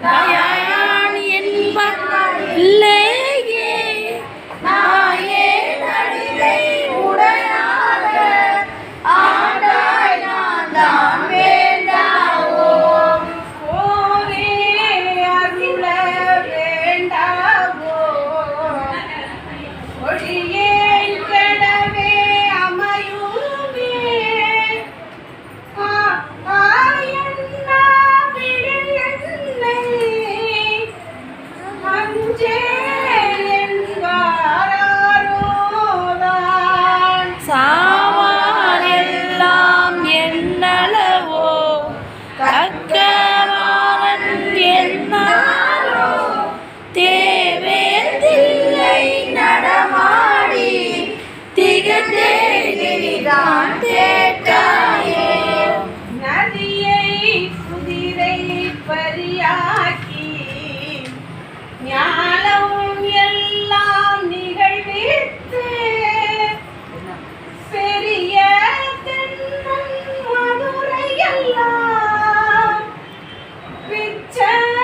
யான் என்பல்லேயே நாயே நடிகை உடையாக ஆண்டாய் நான் தான் வேண்டாவோ ஓரே அருள வேண்டாவோ ஒளியேன் கடவே அமையுமே ஆயண்ணா விழியன்னை அஞ்சே என்பாரோதான் சாவார் எல்லாம் என்னளவோ தக்கவாரன் என்னாலோ தேவேந்தில்லை நடமாடி திகழ்ந்தேதான் தேட்டாயே நதியை குதிரை பரியாக்கி ஞானம் எல்லாம் நிகழ்வித்து பெரிய தென்னன் மதுரையெல்லாம்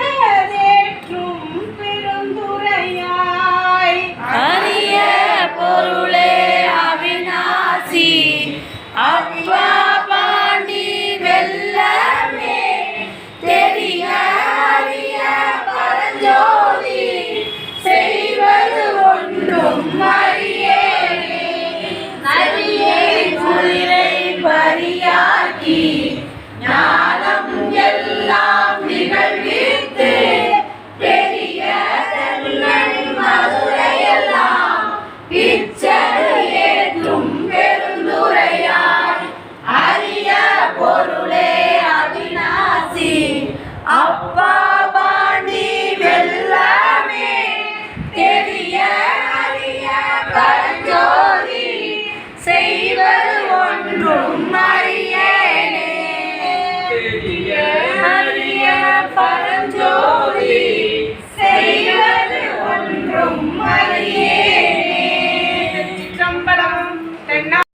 பிச்சதேற்றும் பெருந்துரையாய் அரிய பொருளே அவிநாசி அப்பா பாண்டி வெல்லமே தெரிய அறிய பரஞ்சோதி செய்வது ஒன்றும் அறியேனே நதியை குதிரை பரியாக்கி ஞானம் எல்லாம் நிகழ்வித்து பெரிய தென்னன் மதுரையெல்லாம் பிச்சையேற்றும் பெருந்துரையாய் அரிய பொருளே அவிநாசி அப்பா பாண்டி வெல்லமே தெரிய அறிய பரஞ்சோதி செய்வது ஒன்றும்